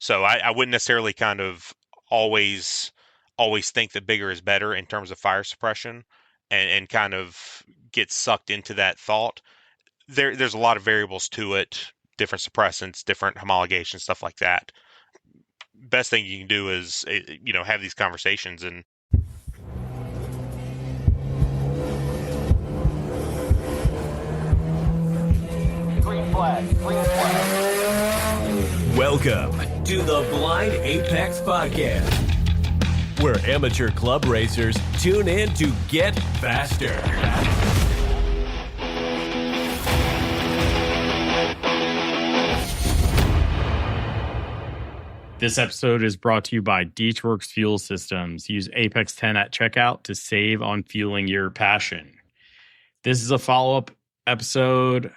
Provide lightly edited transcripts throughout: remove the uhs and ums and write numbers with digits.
So I wouldn't necessarily kind of always think that bigger is better in terms of fire suppression, and kind of get sucked into that thought. There's a lot of variables to it, different suppressants, different homologation, stuff like that. Best thing you can do is have these conversations. And Green flag. Green flag. Welcome to the Blind Apex Podcast, where amateur club racers tune in to get faster. This episode is brought to you by Deechworks Fuel Systems. Use Apex 10 at checkout to save on fueling your passion. This is a follow-up episode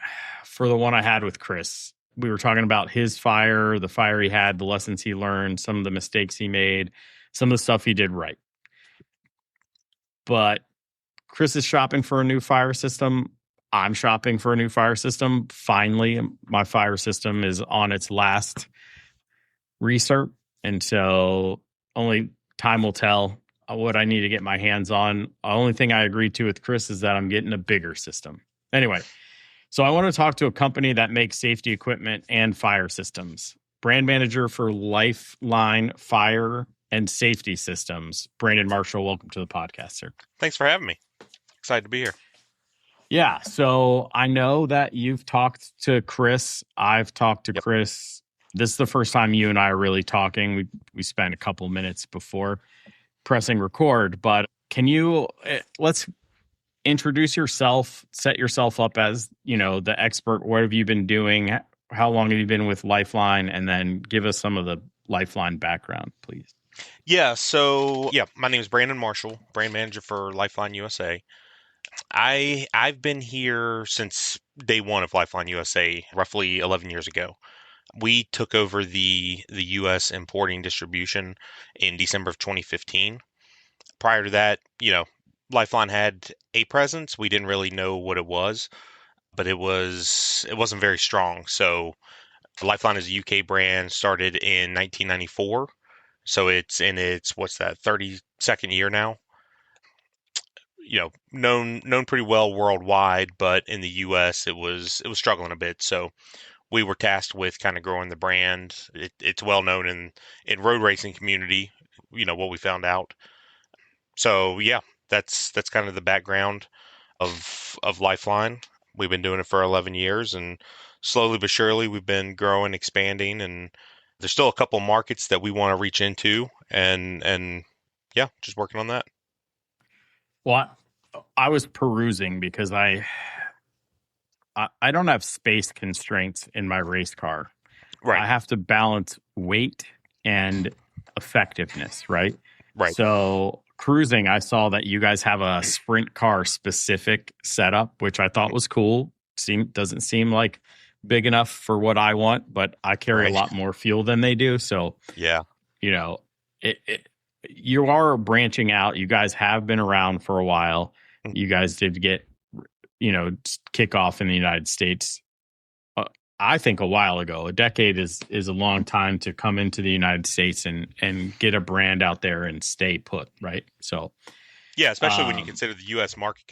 for the one I had with Chris. We were talking about his fire, the fire he had, the lessons he learned, some of the mistakes he made, some of the stuff he did right. But Chris is shopping for a new fire system. I'm shopping for a new fire system. Finally, my fire system is on its last recert, and so only time will tell what I need to get my hands on. The only thing I agreed to with Chris is that I'm getting a bigger system. Anyway, so I want to talk to a company that makes safety equipment and fire systems. Brand manager for Lifeline Fire and Safety Systems, Brandon Marshall. Welcome to the podcast, sir. Thanks for having me. Excited to be here. Yeah, so I know that you've talked to Chris. I've talked to Chris. This is the first time you and I are really talking. We spent a couple minutes before pressing record, but can you let's introduce yourself, set yourself up as, the expert. What have you been doing? How long have you been with Lifeline? And then give us some of the Lifeline background, please. Yeah, so my name is Brandon Marshall, brand manager for Lifeline USA. I've been here since day one of Lifeline USA, roughly 11 years ago. We took over the U.S. importing distribution in December of 2015. Prior to that, Lifeline had a presence. We didn't really know what it was, but it wasn't very strong. So Lifeline is a UK brand, started in 1994. So it's in its 32nd year now. Known pretty well worldwide, but in the U.S. it was struggling a bit. So we were tasked with kind of growing the brand. It's well known in road racing community, what we found out. So yeah, that's kind of the background of Lifeline. We've been doing it for 11 years, and slowly but surely we've been growing, expanding, and there's still a couple markets that we want to reach into, and yeah, just working on that. Well, I was perusing because I don't have space constraints in my race car. Right. I have to balance weight and effectiveness, right? Right. So cruising, I saw that you guys have a sprint car specific setup, which I thought was cool. Doesn't seem like big enough for what I want, but I carry a lot more fuel than they do. So yeah, you are branching out. You guys have been around for a while. You guys did get kick off in the United States, I think a while ago. A decade is a long time to come into the United States and get a brand out there and stay put, right? So yeah, especially when you consider the U.S. market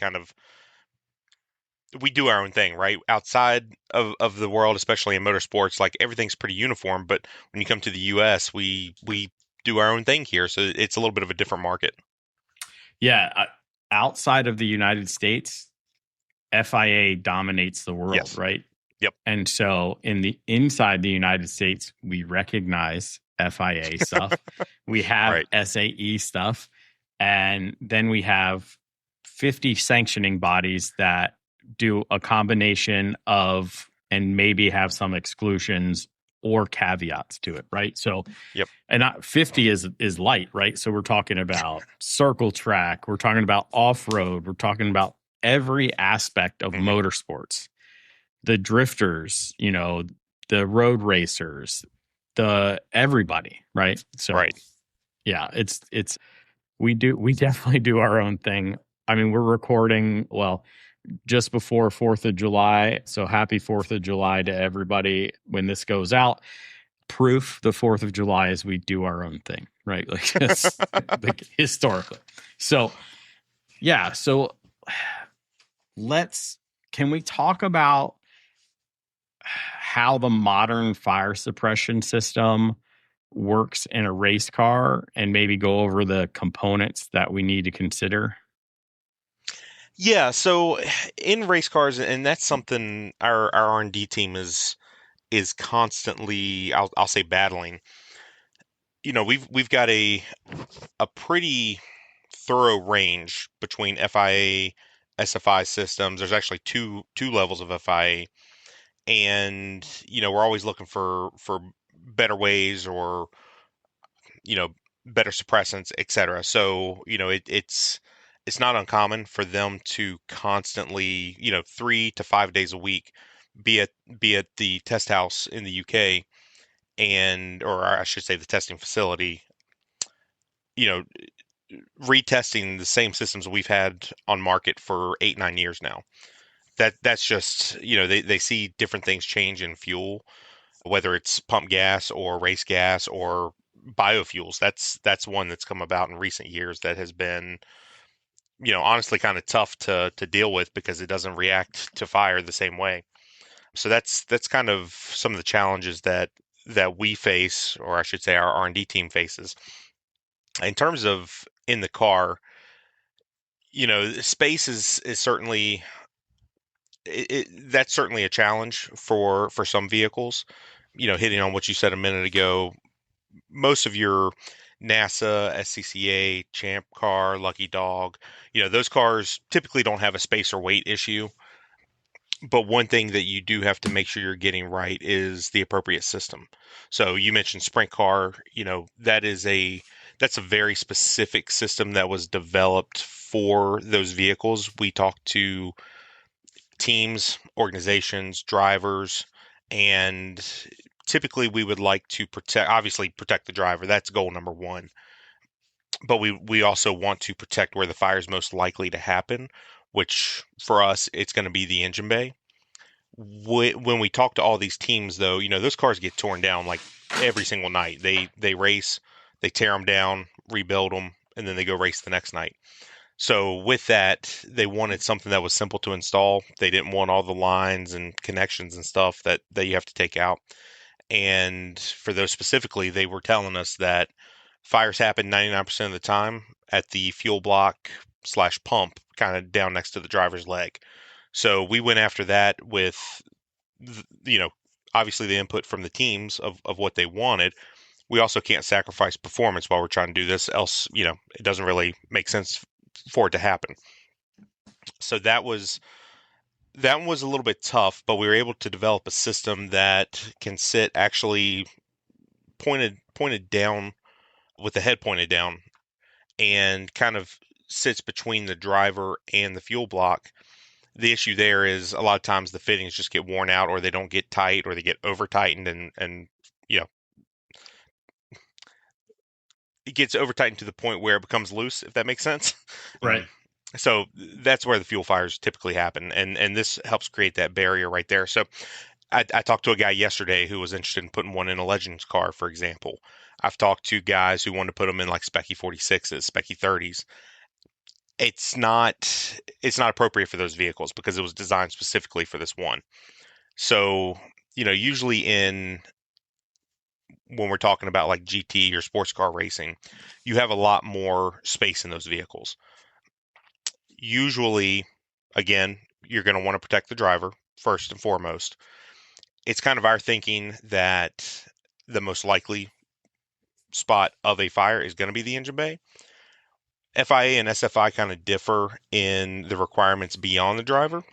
we do our own thing, right? Outside of the world, especially in motorsports, like everything's pretty uniform, but when you come to the U.S., we do our own thing here, so it's a little bit of a different market. Yeah, outside of the United States, FIA dominates the world, yes. Right? Yep. And so inside the United States, we recognize FIA stuff. We have SAE stuff. And then we have 50 sanctioning bodies that do a combination of, and maybe have some exclusions or caveats to it, right? So, and 50 is light, right? So we're talking about circle track, we're talking about off-road, we're talking about every aspect of motorsports. The drifters, the road racers, everybody, right? So, yeah, we definitely do our own thing. I mean, we're recording, just before 4th of July. So happy 4th of July to everybody when this goes out. proof the 4th of July is we do our own thing, right? Like, like historically. So, yeah. So can we talk about how the modern fire suppression system works in a race car and maybe go over the components that we need to consider? Yeah, so in race cars, and that's something our R&D team is constantly, I'll say, battling. We've got a pretty thorough range between FIA, SFI systems. There's actually two levels of FIA, and we're always looking for better ways, or you know better suppressants, etc. So it's not uncommon for them to constantly, 3 to 5 days a week, be at the test house in the UK, and, or I should say the testing facility, you know retesting the same systems we've had on market for 8-9 years now. That's just, they see different things change in fuel, whether it's pump gas or race gas or biofuels. That's one that's come about in recent years that has been, honestly kind of tough to deal with because it doesn't react to fire the same way. So that's kind of some of the challenges that we face, or I should say our R&D team faces. In terms of in the car, space is certainly, that's certainly a challenge for some vehicles. Hitting on what you said a minute ago, most of your NASA, SCCA, Champ Car, Lucky Dog, those cars typically don't have a space or weight issue. But one thing that you do have to make sure you're getting right is the appropriate system. So you mentioned Sprint Car, that's a very specific system that was developed for those vehicles. We talked to teams, organizations, drivers, and typically we would like to obviously protect the driver. That's goal number one. But we also want to protect where the fire is most likely to happen, which for us, it's going to be the engine bay. When we talk to all these teams, though, those cars get torn down like every single night. They race, they tear them down, rebuild them, and then they go race the next night. So with that, they wanted something that was simple to install. They didn't want all the lines and connections and stuff that you have to take out. And for those specifically, they were telling us that fires happen 99% of the time at the fuel block slash pump, kind of down next to the driver's leg. So we went after that with, obviously the input from the teams of what they wanted. We also can't sacrifice performance while we're trying to do this, else, it doesn't really make sense for it to happen. So that was a little bit tough, but we were able to develop a system that can sit actually pointed down, with the head pointed down, and kind of sits between the driver and the fuel block. The issue there is a lot of times the fittings just get worn out, or they don't get tight, or they get over tightened, and it gets over tightened to the point where it becomes loose, if that makes sense. Right. So that's where the fuel fires typically happen, and this helps create that barrier right there. So I talked to a guy yesterday who was interested in putting one in a Legends car, for example. I've talked to guys who want to put them in like Specky 46s, Specky 30s. It's not appropriate for those vehicles because it was designed specifically for this one. So, usually when we're talking about like GT or sports car racing, you have a lot more space in those vehicles. Usually, again, you're going to want to protect the driver first and foremost. It's kind of our thinking that the most likely spot of a fire is going to be the engine bay. FIA and SFI kind of differ in the requirements beyond the driver.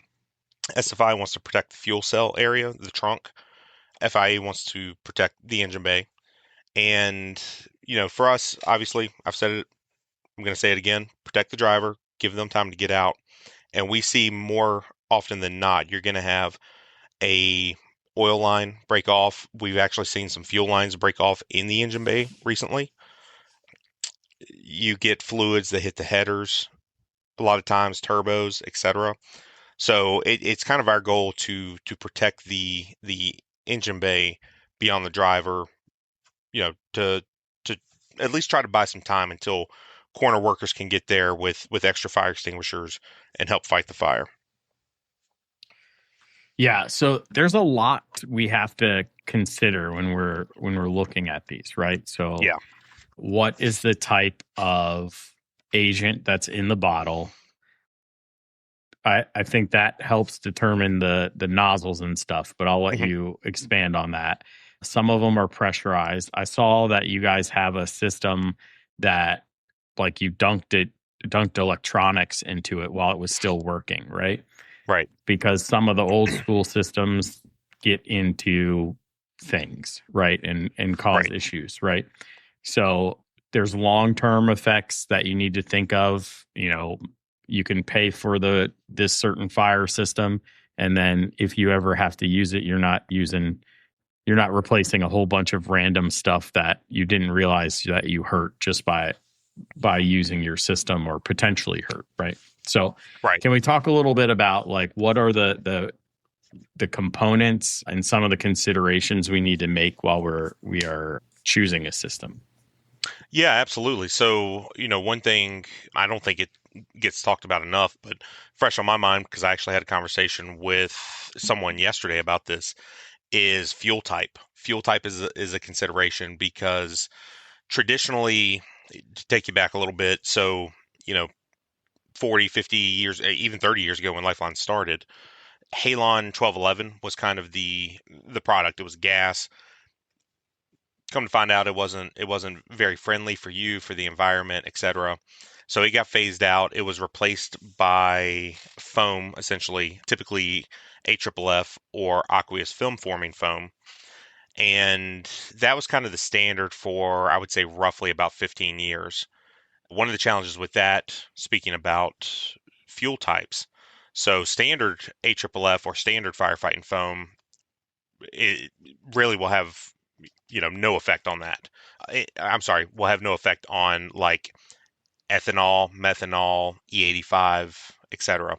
SFI wants to protect the fuel cell area, the trunk. FIA wants to protect the engine bay. And, for us, obviously, I've said it, I'm going to say it again, protect the driver, give them time to get out. And we see more often than not, you're going to have a oil line break off. We've actually seen some fuel lines break off in the engine bay recently. You get fluids that hit the headers, a lot of times turbos, etc. So it's kind of our goal to protect the engine bay beyond the driver, to at least try to buy some time until corner workers can get there with extra fire extinguishers and help fight the fire. Yeah, so there's a lot we have to consider when we're looking at these, right? So Yeah. what is the type of agent that's in the bottle? I think that helps determine the nozzles and stuff, but I'll let Mhm. you expand on that. Some of them are pressurized. I saw that you guys have a system that like you dunked electronics into it while it was still working, right? Right. Because some of the old school systems get into things, right? And cause Right. issues, right? So there's long-term effects that you need to think of. You can pay for this certain fire system, and then if you ever have to use it, you're not replacing a whole bunch of random stuff that you didn't realize that you hurt just by using your system, or potentially hurt, right? So Right. can we talk a little bit about like what are the components and some of the considerations we need to make while we are choosing a system? Yeah, absolutely. So, one thing I don't think it gets talked about enough, but fresh on my mind because I actually had a conversation with someone yesterday about this, is fuel type. Fuel type is a consideration because traditionally, to take you back a little bit, so, you know, 40, 50 years, even 30 years ago when Lifeline started, Halon 1211 was kind of the product. It was gas. Come to find out, it wasn't very friendly for you, for the environment, etc. So it got phased out. It was replaced by foam, essentially, typically AFFF or aqueous film forming foam. And that was kind of the standard for, I would say, roughly about 15 years. One of the challenges with that, speaking about fuel types, so standard AFFF or standard firefighting foam, it really will have no effect on that. I'm sorry, will have no effect on like ethanol, methanol, E85, etc.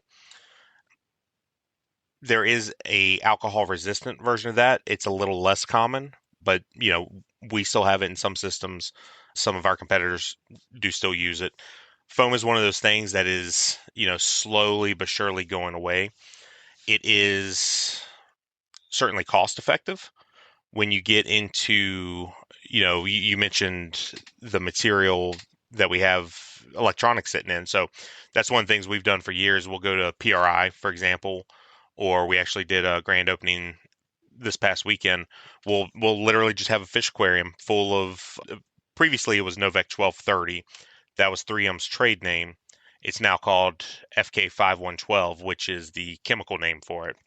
There is a alcohol resistant version of that. It's a little less common, but we still have it in some systems. Some of our competitors do still use it. Foam is one of those things that is, slowly but surely going away. It is certainly cost effective when you get into, you mentioned the material that we have electronics sitting in. So that's one of the things we've done for years. We'll go to PRI, for example, or we actually did a grand opening this past weekend. We'll literally just have a fish aquarium full of. Previously, it was Novec 1230. That was 3M's trade name. It's now called FK5112, which is the chemical name for it.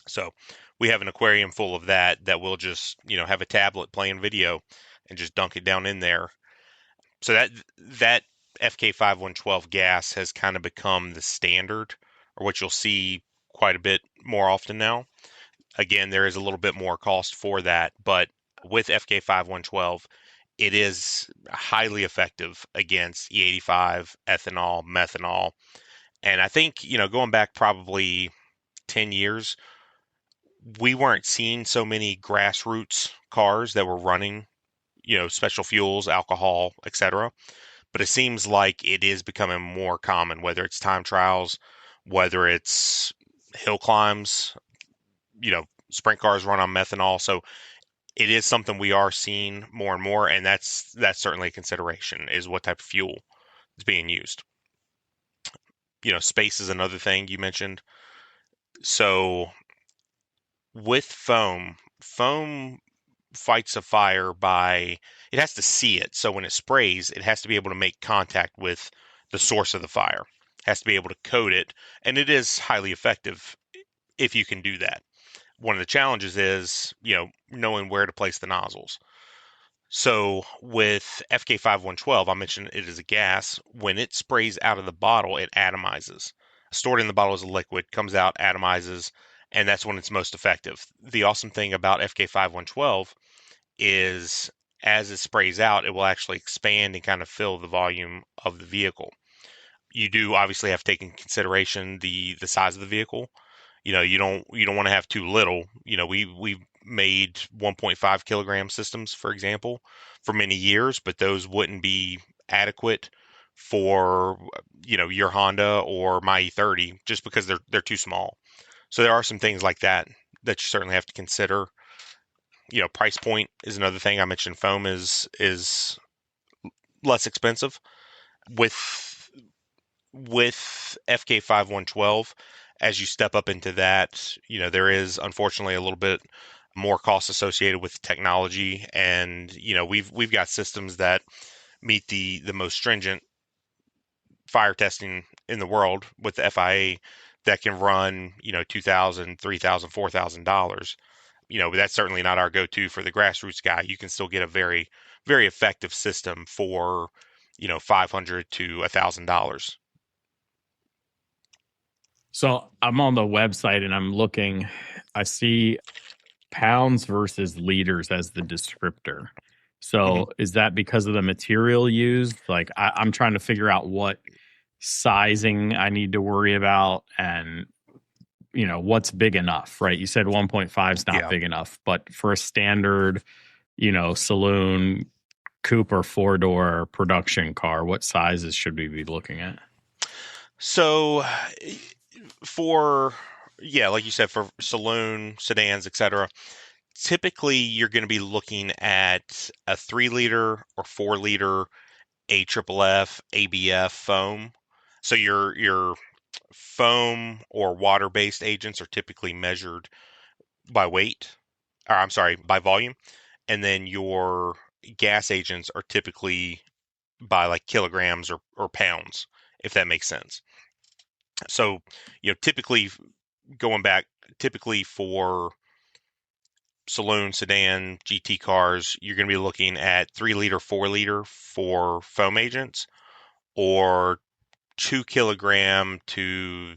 So we have an aquarium full of that will just, have a tablet playing video and just dunk it down in there. So that FK5112 gas has kind of become the standard, or what you'll see quite a bit more often now. Again, there is a little bit more cost for that, but with FK5112, it is highly effective against E85, ethanol, methanol. And I think, going back probably 10 years, we weren't seeing so many grassroots cars that were running, special fuels, alcohol, etc. But it seems like it is becoming more common, whether it's time trials, whether it's hill climbs, sprint cars run on methanol. So it is something we are seeing more and more, and that's certainly a consideration, is what type of fuel is being used. Space is another thing you mentioned. So with foam fights a fire by, it has to see it. So when it sprays, it has to be able to make contact with the source of the fire. It has to be able to coat it, and it is highly effective if you can do that. One of the challenges is, knowing where to place the nozzles. So with FK5112, I mentioned it is a gas. When it sprays out of the bottle, it atomizes. Stored in the bottle as a liquid, comes out, atomizes, and that's when it's most effective. The awesome thing about FK5112 is as it sprays out, it will actually expand and kind of fill the volume of the vehicle. You do obviously have to take in consideration the size of the vehicle. You don't want to have too little. We made 1.5 kilogram systems, for example, for many years, but those wouldn't be adequate for your Honda or my E30 just because they're too small. So there are some things like that that you certainly have to consider. Price point is another thing. I mentioned foam is less expensive with FK5112. As you step up into that, there is unfortunately a little bit more cost associated with technology, and we've got systems that meet the most stringent fire testing in the world with the FIA that can run $2,000, $3,000, $4,000. That's certainly not our go-to for the grassroots guy. You can still get a very, very effective system for $500 to $1,000. So I'm on the website and I'm looking. I see pounds versus liters as the descriptor. So is that because of the material used? Like I'm trying to figure out what sizing I need to worry about and what's big enough, right? You said 1.5 is not big enough, but for a standard, saloon coupe or four-door production car, what sizes should we be looking at? So like you said, for saloon, sedans, etc., typically you're going to be looking at a 3-liter or 4-liter AFFF, ABF foam. So your foam or water-based agents are typically measured by weight, or I'm sorry, by volume, and then your gas agents are typically by like kilograms or pounds, if that makes sense. So, typically typically for saloon, sedan, GT cars, you're going to be looking at 3-liter, 4-liter for foam agents, or 2 kilogram to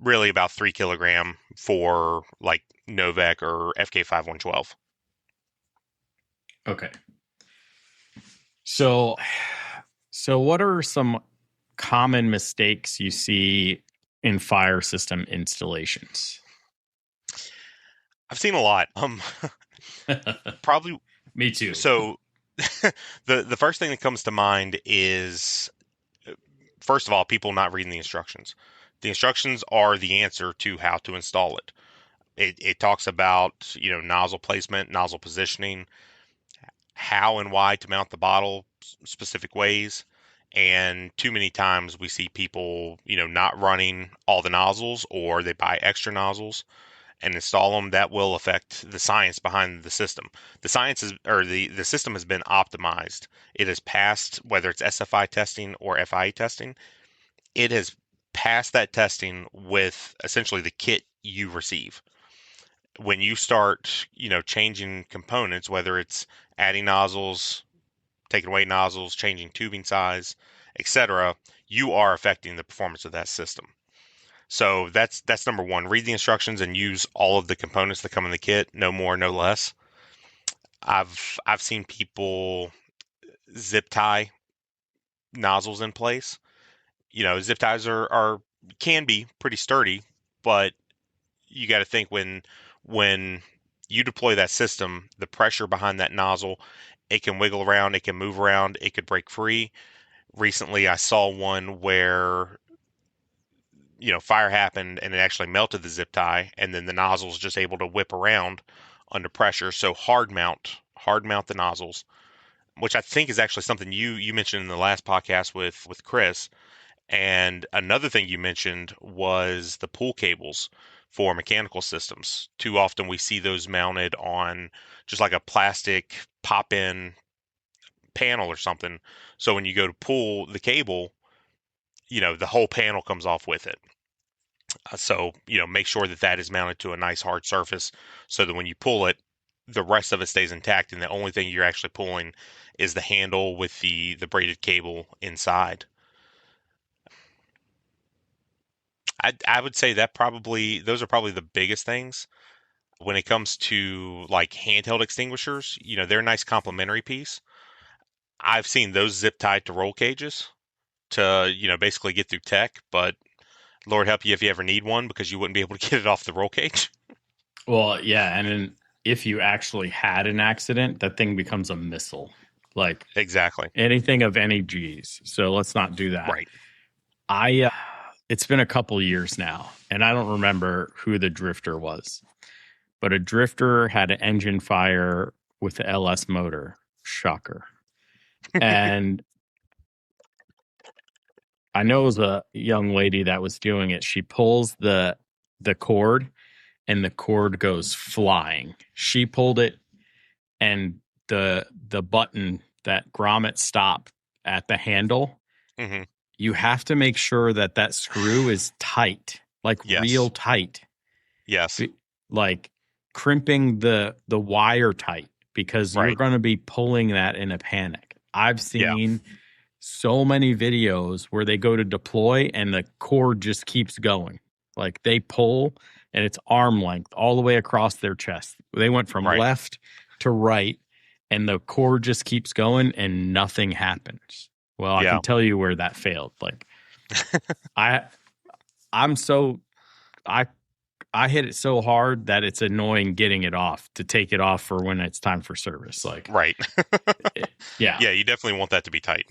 really about 3 kilogram for like Novak or FK5112. Okay. So what are some common mistakes you see in fire system installations? I've seen a lot. Probably. Me too. So the first thing that comes to mind is, first of all, people not reading the instructions. The instructions are the answer to how to install it. It talks about, nozzle placement, nozzle positioning, how and why to mount the bottle specific ways. And too many times we see people, not running all the nozzles, or they buy extra nozzles and install them. That will affect the science behind the system. The science is, or the system has been optimized. It has passed, whether it's SFI testing or FIA testing, it has passed that testing with essentially the kit you receive. When you start, changing components, whether it's adding nozzles, taking away nozzles, changing tubing size, etc., you are affecting the performance of that system. So that's number one. Read the instructions and use all of the components that come in the kit, no more, no less. I've seen people zip tie nozzles in place. Zip ties are can be pretty sturdy, but you got to think when you deploy that system, the pressure behind that nozzle, it can wiggle around, it can move around, it could break free. Recently, I saw one where fire happened and it actually melted the zip tie, and then the nozzle's just able to whip around under pressure. So hard mount the nozzles, which I think is actually something you mentioned in the last podcast with Chris. And another thing you mentioned was the pull cables for mechanical systems. Too often we see those mounted on just like a plastic pop-in panel or something. So when you go to pull the cable, the whole panel comes off with it. So, make sure that is mounted to a nice hard surface so that when you pull it, the rest of it stays intact, and the only thing you're actually pulling is the handle with the braided cable inside. I would say that those are probably the biggest things. When it comes to like handheld extinguishers, they're a nice complementary piece. I've seen those zip tied to roll cages to, basically get through tech, but Lord help you if you ever need one, because you wouldn't be able to get it off the roll cage. Well, yeah, and if you actually had an accident, that thing becomes a missile. Like Exactly. anything of any G's. So let's not do that. Right. It's been a couple years now, and I don't remember who the drifter was, but a drifter had an engine fire with the LS motor. Shocker. And I know it was a young lady that was doing it. She pulls the cord, and the cord goes flying. She pulled it, and the button that grommet stop at the handle, Mm-hmm. you have to make sure that screw is tight, like Yes. real tight. Yes. Like crimping the wire tight, because you're Right. going to be pulling that in a panic. I've seen so many videos where they go to deploy and the cord just keeps going. Like they pull and it's arm length all the way across their chest. They went from Right. left to right and the cord just keeps going and nothing happens. Well, I can tell you where that failed. Like I hit it so hard that it's annoying getting it off, to take it off for when it's time for service. Like, Right. yeah. Yeah, you definitely want that to be tight.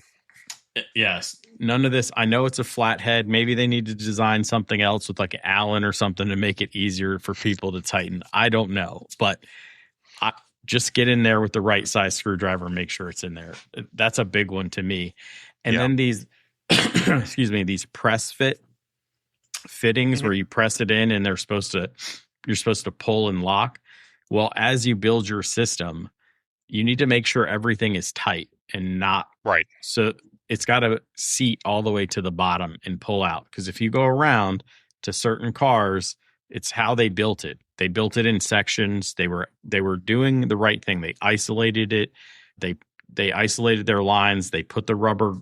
Yes. None of this. I know it's a flat head. Maybe they need to design something else with like an Allen or something to make it easier for people to tighten. I don't know, but just get in there with the right size screwdriver and make sure it's in there. That's a big one to me. And then these, excuse me, these press fit fittings where you press it in and you're supposed to pull and lock. Well, as you build your system, you need to make sure everything is tight and not right. So it's got to seat all the way to the bottom and pull out. Because if you go around to certain cars, it's how they built it. They built it in sections. They were doing the right thing. They isolated it. They isolated their lines. They put the rubber,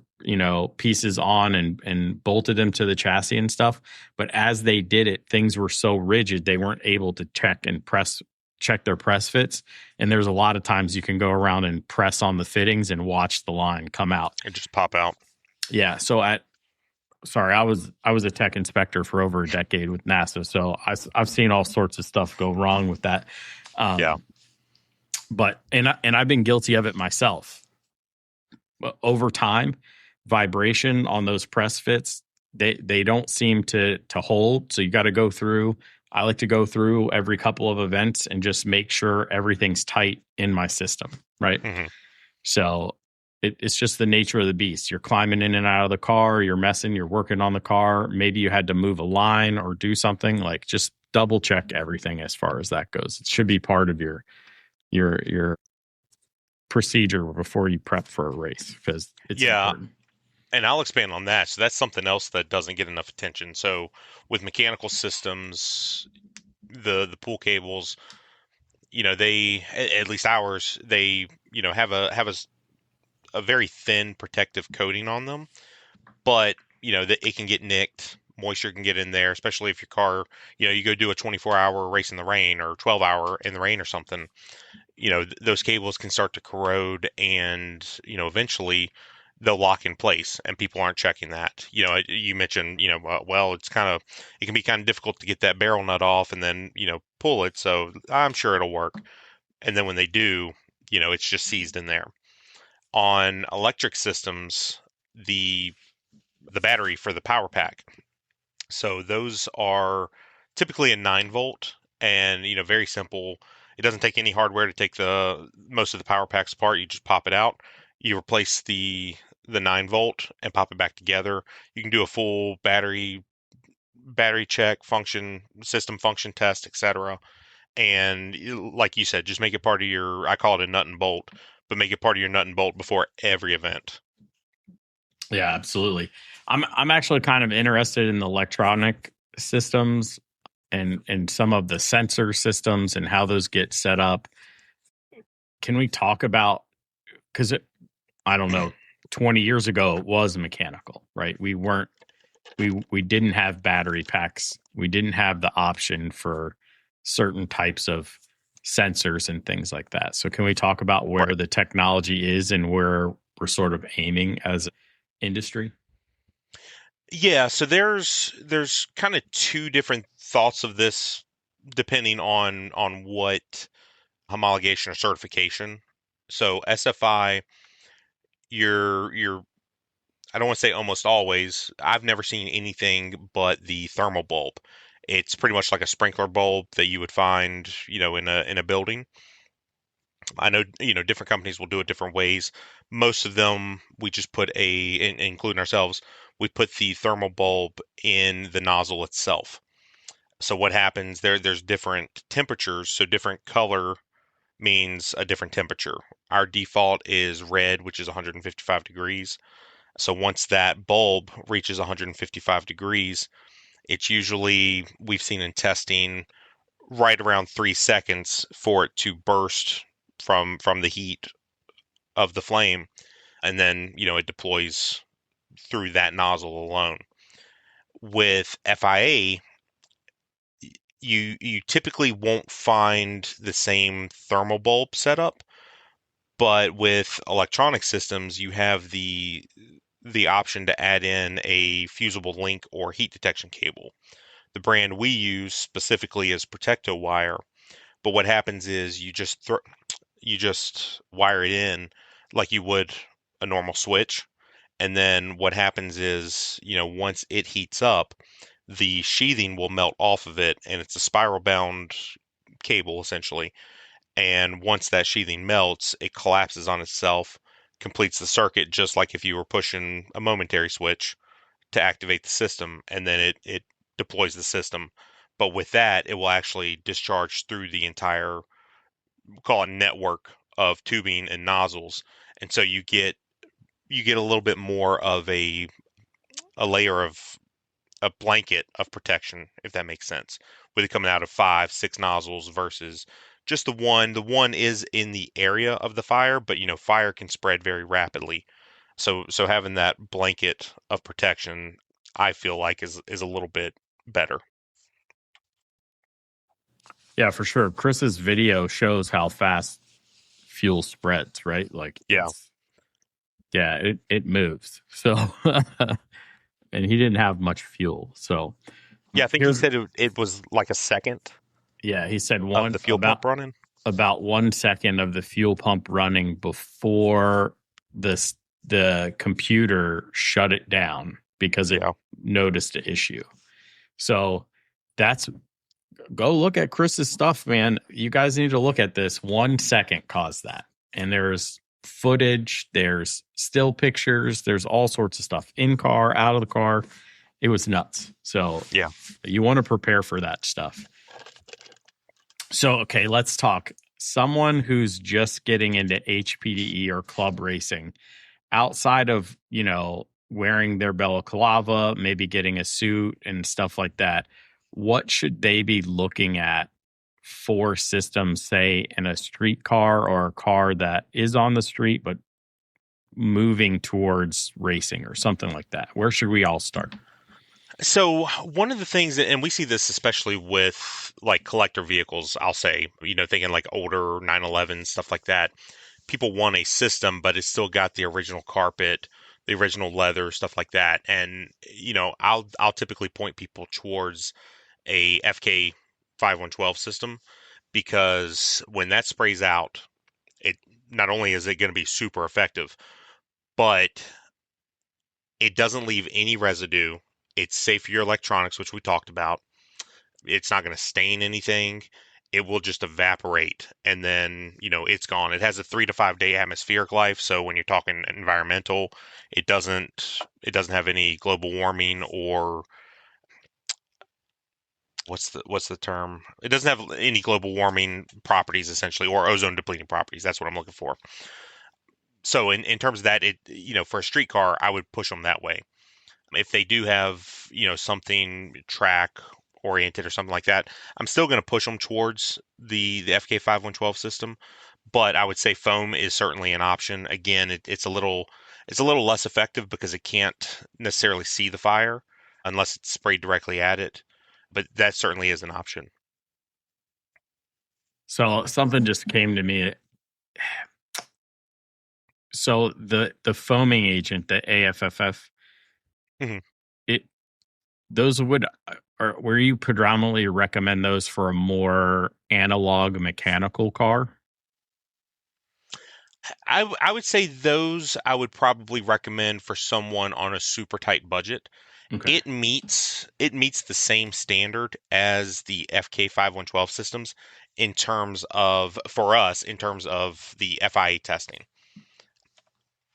pieces on and bolted them to the chassis and stuff. But as they did it, things were so rigid they weren't able to check their press fits. And there's a lot of times you can go around and press on the fittings and watch the line come out and just pop out. Yeah. So I was a tech inspector for over a decade with NASA. So I've seen all sorts of stuff go wrong with that. But I've been guilty of it myself. But over time, vibration on those press fits, they don't seem to hold. So you got to go through. I like to go through every couple of events and just make sure everything's tight in my system, right? Mm-hmm. So it's just the nature of the beast. You're climbing in and out of the car, you're messing, you're working on the car. Maybe you had to move a line or do something. Like just double check everything as far as that goes. It should be part of your procedure before you prep for a race, because it's important. And I'll expand on that. So that's something else that doesn't get enough attention. So with mechanical systems, the pool cables, they, at least ours, they, have a very thin protective coating on them, but that it can get nicked. Moisture can get in there, especially if your car, you go do a 24-hour race in the rain or 12-hour in the rain or something. Those cables can start to corrode, and eventually they'll lock in place, and people aren't checking that. You mentioned, well, it can be kind of difficult to get that barrel nut off and then, pull it. So I'm sure it'll work. And then when they do, it's just seized in there. On electric systems, the battery for the power pack. So those are typically a 9-volt, and, very simple. It doesn't take any hardware to take most of the power packs apart. You just pop it out. You replace the 9-volt and pop it back together. You can do a full battery check, system function test, etc. And like you said, just make it part of I call it a nut and bolt, but make it part of your nut and bolt before every event. Yeah, absolutely. I'm actually kind of interested in the electronic systems and some of the sensor systems and how those get set up. Can we talk about, because I don't know, 20 years ago it was mechanical, right? We didn't have battery packs. We didn't have the option for certain types of sensors and things like that. So can we talk about where the technology is and where we're sort of aiming as an industry? Yeah, so there's kind of two different thoughts of this depending on what homologation or certification. So SFI, you're I don't want to say almost always. I've never seen anything but the thermal bulb. It's pretty much like a sprinkler bulb that you would find, in a building. I know, different companies will do it different ways. Most of them, we just put including ourselves, we put the thermal bulb in the nozzle itself. So what happens there's different temperatures, so different color means a different temperature. Our default is red, which is 155 degrees. So once that bulb reaches 155 degrees, it's usually, we've seen in testing, right around 3 seconds for it to burst from the heat of the flame, and then it deploys through that nozzle alone. With FIA, you typically won't find the same thermal bulb setup, but with electronic systems, you have the option to add in a fusible link or heat detection cable. The brand we use specifically is Protecto wire, but what happens is you just wire it in like you would a normal switch, and then what happens is, once it heats up, the sheathing will melt off of it, and it's a spiral bound cable essentially. And once that sheathing melts, it collapses on itself, completes the circuit just like if you were pushing a momentary switch to activate the system, and then it deploys the system. But with that, it will actually discharge through the entire, call it, network of tubing and nozzles, and so you get a little bit more of a layer of a blanket of protection, if that makes sense, with it coming out of 5, 6 nozzles versus just the one. The one is in the area of the fire, but fire can spread very rapidly. So having that blanket of protection, I feel like is a little bit better. Yeah, for sure. Chris's video shows how fast fuel spreads, right? Like, Yeah. It moves. So, and he didn't have much fuel. So, yeah, I think he said it was like a second. Yeah, he said of the fuel pump running. About 1 second of the fuel pump running before the computer shut it down because it noticed the issue. So go look at Chris's stuff, man. You guys need to look at this. 1 second caused that. And there's footage, there's still pictures, there's all sorts of stuff in car, out of the car. It was nuts. So yeah, you want to prepare for that stuff. So, okay, let's talk. Someone who's just getting into HPDE or club racing, outside of, wearing their balaclava, maybe getting a suit and stuff like that, what should they be looking at for systems, say, in a street car or a car that is on the street but moving towards racing or something like that? Where should we all start? So one of the things, and we see this especially with like collector vehicles, I'll say, thinking like older 911, stuff like that, people want a system, but it's still got the original carpet, the original leather, stuff like that. And, I'll typically point people towards a FK 5112 system, because when that sprays out, it not only is it going to be super effective, but it doesn't leave any residue. It's safe for your electronics, which we talked about. It's not going to stain anything. It will just evaporate, and then, it's gone. It has a 3 to 5 day atmospheric life. So when you're talking environmental, it doesn't have any global warming, or what's the term? It doesn't have any global warming properties, essentially, or ozone depleting properties. That's what I'm looking for. So in terms of that, for a street car, I would push them that way. If they do have, something track oriented or something like that, I'm still going to push them towards the FK5112 system, but I would say foam is certainly an option. Again, it's a little less effective because it can't necessarily see the fire unless it's sprayed directly at it, but that certainly is an option. So something just came to me. So the foaming agent, the AFFF, those where you predominantly recommend those for a more analog mechanical car? I would say those I would probably recommend for someone on a super tight budget. Okay. It meets the same standard as the FK5112 systems in terms of, for us, in terms of the FIA testing.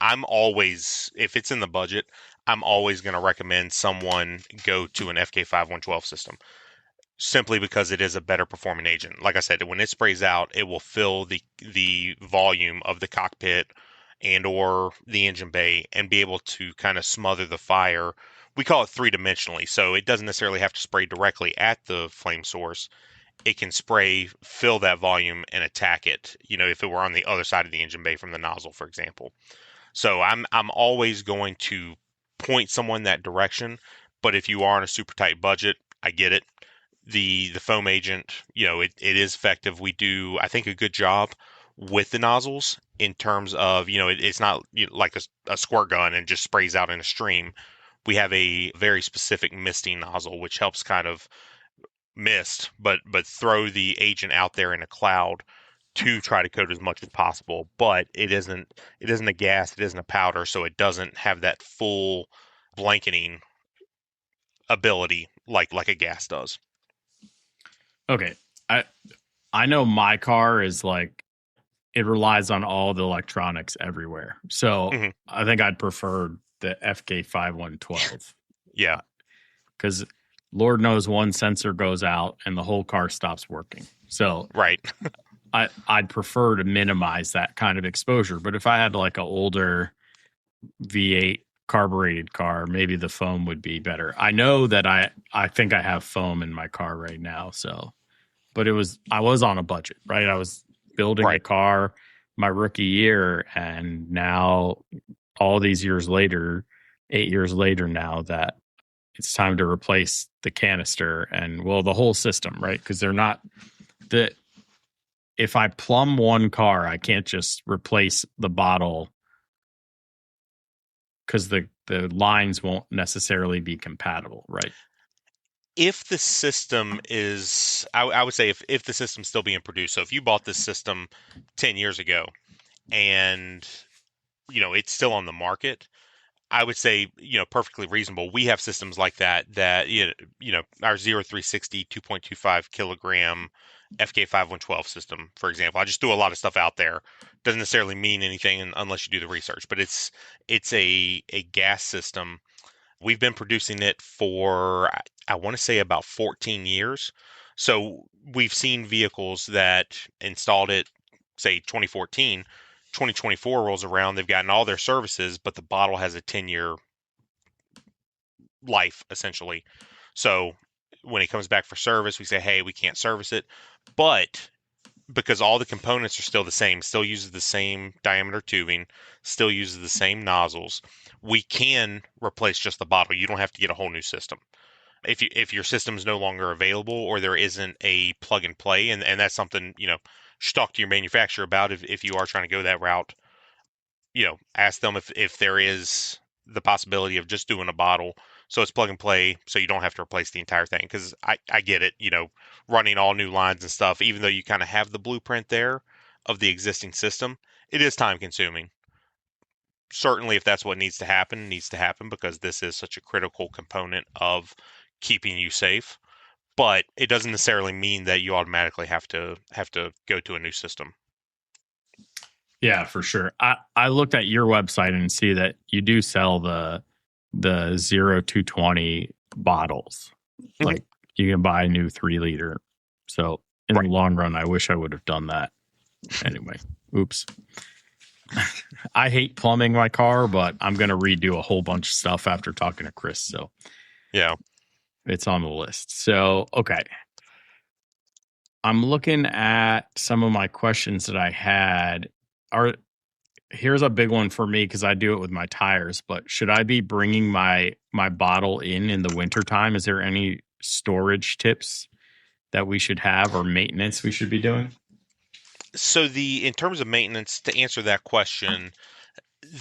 I'm always, if it's in the budget, I'm always going to recommend someone go to an FK5112 system simply because it is a better performing agent. Like I said, when it sprays out, it will fill the volume of the cockpit and or the engine bay and be able to kind of smother the fire. We call it three-dimensionally, so it doesn't necessarily have to spray directly at the flame source. It can spray, fill that volume, and attack it. If it were on the other side of the engine bay from the nozzle, for example. So I'm always going to point someone that direction. But if you are on a super tight budget, I get it. The foam agent, it is effective. We do, I think, a good job with the nozzles in terms of, it's not like a squirt gun and just sprays out in a stream. We have a very specific misting nozzle, which helps kind of mist, but throw the agent out there in a cloud to try to coat as much as possible. But it isn't a gas, it isn't a powder, so it doesn't have that full blanketing ability like a gas does. Okay. I know my car is like, it relies on all the electronics everywhere. So Mm-hmm. I think I'd prefer the FK5112. Yeah. Because Lord knows one sensor goes out and the whole car stops working. So Right. I'd prefer to minimize that kind of exposure. But if I had like an older V8 carbureted car, maybe the foam would be better. I know that I think I have foam in my car right now. So, but I was on a budget, right? I was building a car my rookie year, and now all these years later, 8 years later now, that it's time to replace the canister and the whole system, right? Because they're not if I plumb one car, I can't just replace the bottle because the lines won't necessarily be compatible, right? If the system is, I would say if the system's still being produced, so if you bought this system 10 years ago and, it's still on the market, I would say, perfectly reasonable. We have systems like that, our 0360 2.25 kilogram FK5112 system, for example. I just threw a lot of stuff out there. Doesn't necessarily mean anything unless you do the research, but it's a gas system. We've been producing it for, I want to say, about 14 years. So we've seen vehicles that installed it, say 2014, 2024 rolls around, they've gotten all their services, but the bottle has a 10-year life, essentially. So when it comes back for service, we say, hey, we can't service it. But because all the components are still the same, still uses the same diameter tubing, still uses the same nozzles, we can replace just the bottle. You don't have to get a whole new system. If your system is no longer available or there isn't a plug and play, and that's something, you should talk to your manufacturer about if you are trying to go that route. Ask them if there is the possibility of just doing a bottle so it's plug and play so you don't have to replace the entire thing. Because I get it, running all new lines and stuff, even though you kind of have the blueprint there of the existing system, it is time consuming. Certainly, if that's what needs to happen, because this is such a critical component of keeping you safe. But it doesn't necessarily mean that you automatically have to go to a new system. Yeah, for sure. I looked at your website and see that you do sell the 0220 bottles. Mm-hmm. Like you can buy a new 3-liter. So in the long run, I wish I would have done that. Anyway, oops. I hate plumbing my car, but I'm going to redo a whole bunch of stuff after talking to Chris. So yeah, it's on the list. So, okay. I'm looking at some of my questions that I had. Here's a big one for me because I do it with my tires, but should I be bringing my bottle in the wintertime? Is there any storage tips that we should have or maintenance we should be doing? So in terms of maintenance, to answer that question,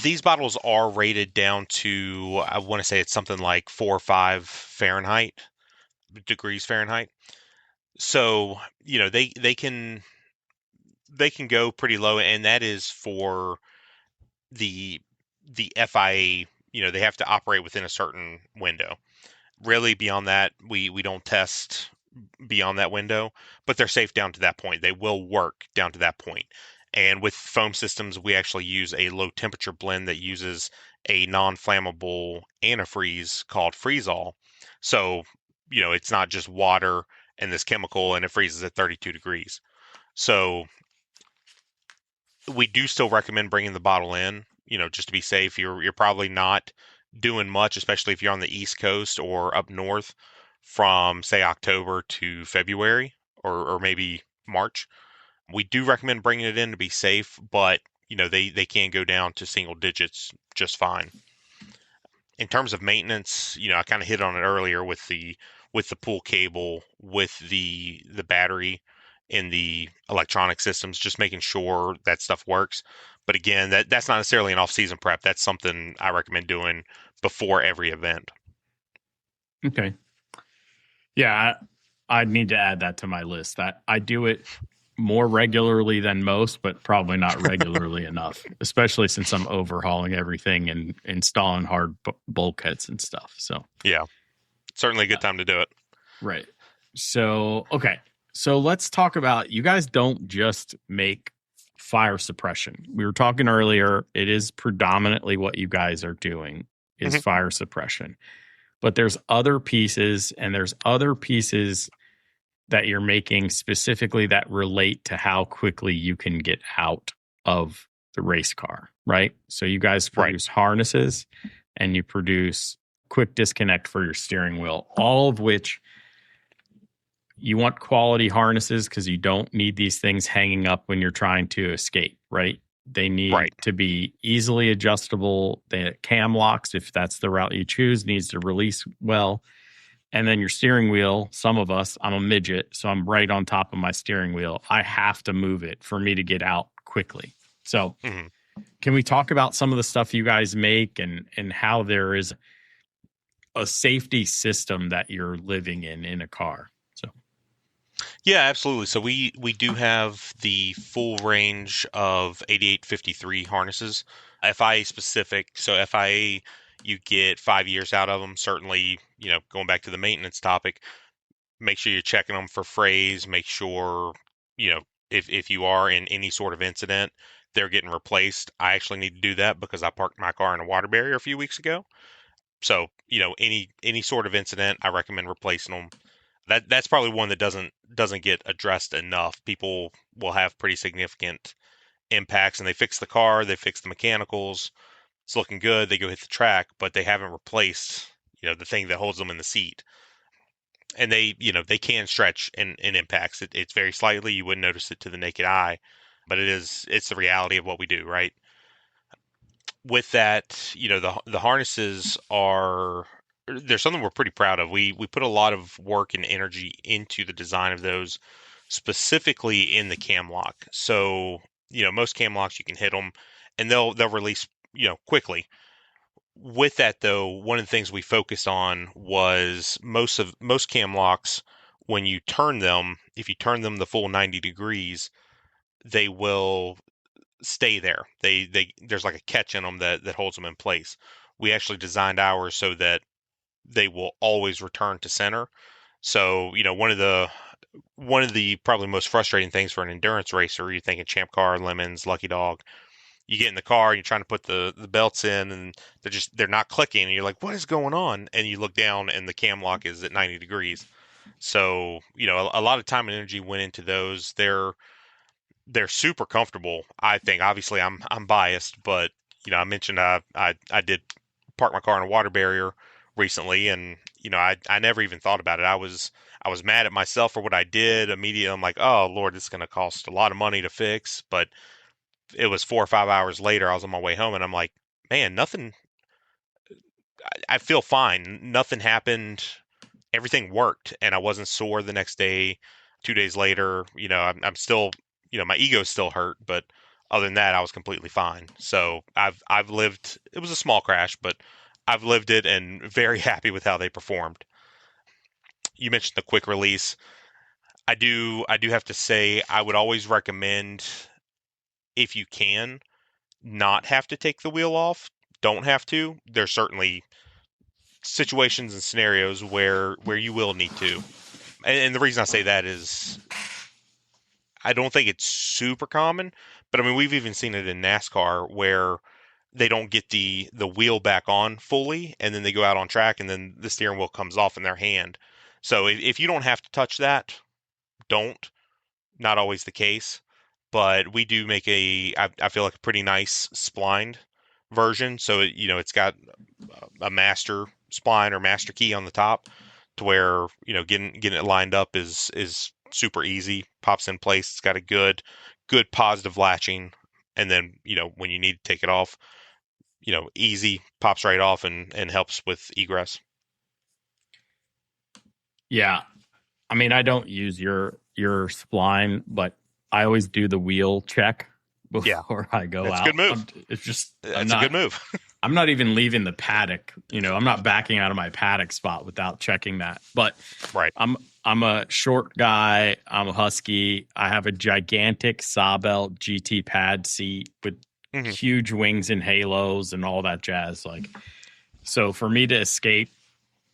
these bottles are rated down to, I want to say it's something like 4 or 5 degrees Fahrenheit. So, they can go pretty low, and that is for the FIA, they have to operate within a certain window. Really, beyond that, we don't test beyond that window, but they're safe down to that point. They will work down to that point. And with foam systems, we actually use a low temperature blend that uses a non-flammable antifreeze called Freezall. So, it's not just water and this chemical and it freezes at 32 degrees. So we do still recommend bringing the bottle in, just to be safe. You're probably not doing much, especially if you're on the East Coast or up north from say October to February or maybe March. We do recommend bringing it in to be safe, but they can go down to single digits just fine. In terms of maintenance, I kind of hit on it earlier with the pool cable, with the battery in the electronic systems, just making sure that stuff works. But again, that's not necessarily an off-season prep. That's something I recommend doing before every event. Okay. Yeah, I need to add that to my list. That I do it more regularly than most, but probably not regularly enough, especially since I'm overhauling everything and installing hard bulkheads and stuff. So, yeah, certainly a good time to do it. Right. So, okay. So let's talk about, you guys don't just make fire suppression. We were talking earlier, it is predominantly what you guys are doing is fire suppression. But there's other pieces, and there's other pieces that you're making specifically that relate to how quickly you can get out of the race car, right? So you guys produce harnesses and you produce quick disconnect for your steering wheel, all of which you want quality harnesses because you don't need these things hanging up when you're trying to escape, right? They need to be easily adjustable. The cam locks, if that's the route you choose, needs to release well. And then your steering wheel, some of us, I'm a midget, so I'm right on top of my steering wheel. I have to move it for me to get out quickly. So can we talk about some of the stuff you guys make and how there is a safety system that you're living in a car? Yeah, absolutely. So we do have the full range of 8853 harnesses, FIA specific. So FIA, you get 5 years out of them. Certainly, going back to the maintenance topic, make sure you're checking them for frays. Make sure, if you are in any sort of incident, they're getting replaced. I actually need to do that because I parked my car in a water barrier a few weeks ago. So, any sort of incident, I recommend replacing them. That's probably one that doesn't get addressed enough. People will have pretty significant impacts, and they fix the car, they fix the mechanicals, it's looking good, they go hit the track, but they haven't replaced the thing that holds them in the seat. And they can stretch in impacts. It's very slightly, you wouldn't notice it to the naked eye, but it's the reality of what we do, right? With that, the harnesses are, there's something we're pretty proud of. We put a lot of work and energy into the design of those, specifically in the cam lock. So, most cam locks you can hit them and they'll release, quickly. With that though, one of the things we focused on was most cam locks, when you turn them, if you turn them the full 90 degrees, they will stay there. There's like a catch in them that holds them in place. We actually designed ours so that they will always return to center. So, one of the probably most frustrating things for an endurance racer, you're thinking Champ Car, Lemons, Lucky Dog, you get in the car, you're trying to put the belts in and they're not clicking and you're like, what is going on? And you look down and the cam lock is at 90 degrees. So, a lot of time and energy went into those. They're super comfortable. I think obviously I'm biased, but I mentioned I did park my car in a water barrier recently, and I never even thought about it. I was mad at myself for what I did. Immediately, I'm like, oh Lord, it's going to cost a lot of money to fix. But it was 4 or 5 hours later. I was on my way home, and I'm like, man, nothing. I feel fine. Nothing happened. Everything worked, and I wasn't sore the next day. 2 days later, I'm still, my ego's still hurt, but other than that, I was completely fine. So I've lived. It was a small crash, but I've lived it and very happy with how they performed. You mentioned the quick release. I do have to say I would always recommend, if you can, not have to take the wheel off. Don't have to. There's certainly situations and scenarios where you will need to. And the reason I say that is I don't think it's super common, but I mean we've even seen it in NASCAR where they don't get the wheel back on fully, and then they go out on track, and then the steering wheel comes off in their hand. So if you don't have to touch that, don't. Not always the case, but we do make I feel like a pretty nice splined version. So it's got a master spline or master key on the top, to where getting it lined up is super easy. Pops in place. It's got a good positive latching, and then when you need to take it off, easy, pops right off and helps with egress. Yeah. I mean, I don't use your spline, but I always do the wheel check before I go That's out. a good move. It's just That's a good move. I'm not even leaving the paddock. I'm not backing out of my paddock spot without checking that. But Right. I'm a short guy. I'm a husky. I have a gigantic Sawbelt GT pad seat with huge wings and halos and all that jazz. Like, so for me to escape,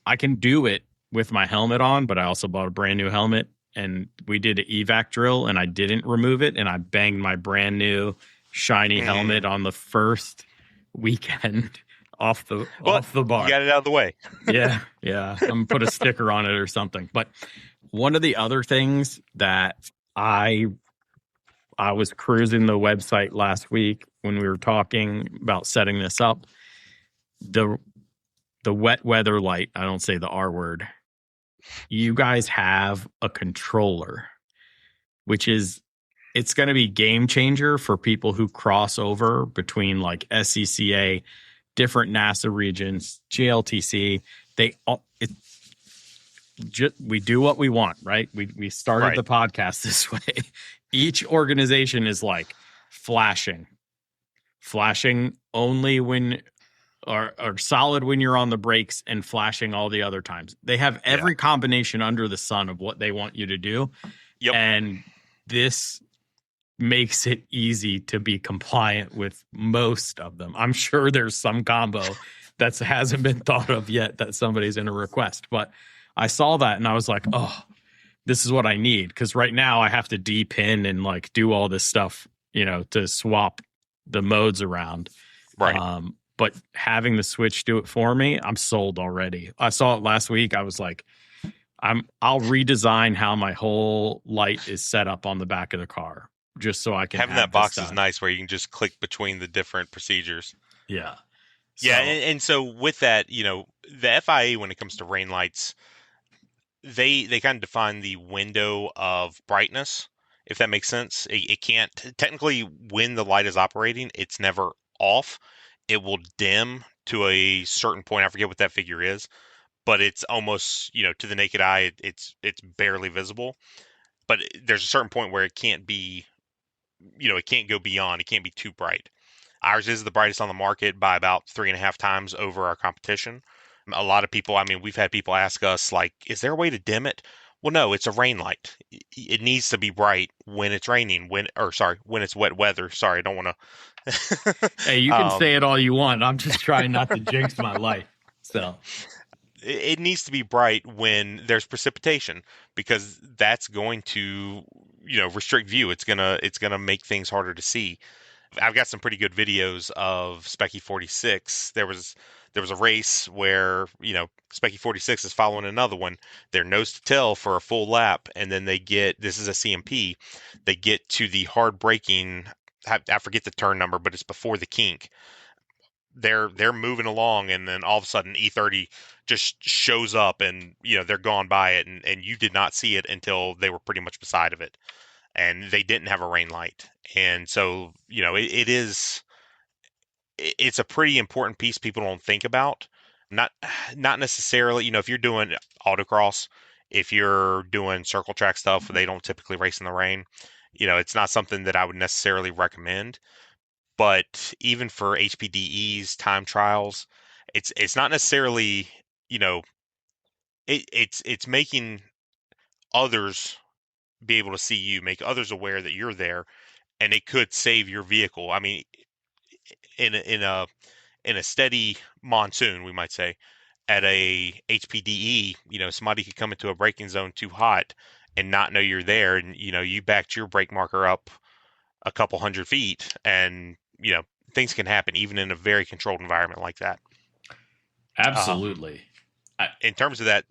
I can do it with my helmet on, but I also bought a brand new helmet, and we did an evac drill and I didn't remove it, and I banged my brand new shiny helmet on the first weekend off the bar. You got it out of the way. Yeah. I'm gonna put a sticker on it or something. But one of the other things that I was cruising the website last week when we were talking about setting this up, the wet weather light, I don't say the R word. You guys have a controller, which is, it's going to be game changer for people who cross over between like SCCA, different NASA regions, GLTC. We do what we want, right? We started the podcast this way. Each organization is like flashing only when are solid when you're on the brakes, and flashing all the other times. They have every combination under the sun of what they want you to do. Yep. And this makes it easy to be compliant with most of them. I'm sure there's some combo that hasn't been thought of yet that somebody's in a request, but I saw that and I was like, oh, this is what I need. Cause right now I have to depin and like do all this stuff, to swap the modes around. Right. But having the Switch do it for me, I'm sold already. I saw it last week. I was like, I'll redesign how my whole light is set up on the back of the car, just so I can having that box is nice, where you can just click between the different procedures. Yeah. And so with that, the FIA, when it comes to rain lights, they kind of define the window of brightness, if that makes sense. It can't technically, when the light is operating, it's never off. It will dim to a certain point. I forget what that figure is, but it's almost, to the naked eye, it's barely visible. But there's a certain point where it can't be, it can't go beyond. It can't be too bright. Ours is the brightest on the market by about 3.5 times over our competition. A lot of people, I mean, we've had people ask us, like, is there a way to dim it? Well, no, it's a rain light. It needs to be bright when it's raining, when it's wet weather. Sorry, I don't want to. Hey, you can say it all you want. I'm just trying not to jinx my life. So it needs to be bright when there's precipitation, because that's going to, restrict view. It's gonna make things harder to see. I've got some pretty good videos of Specky 46. There was a race where, Specky 46 is following another one. They're nose to tail for a full lap, and then this is a CMP. They get to the hard braking. I forget the turn number, but it's before the kink. They're moving along, and then all of a sudden E30 just shows up, and they're gone by it, and you did not see it until they were pretty much beside of it, and they didn't have a rain light. And so it's a pretty important piece people don't think about. Not necessarily, if you're doing autocross, if you're doing circle track stuff, they don't typically race in the rain. It's not something that I would necessarily recommend. But even for HPDEs, time trials, it's not necessarily, it's making others be able to see you, make others aware that you're there, and it could save your vehicle. I mean, in a steady monsoon, we might say, at a HPDE, somebody could come into a braking zone too hot and not know you're there, and you backed your brake marker up a couple 100 feet, and things can happen even in a very controlled environment like that. Absolutely. In terms of that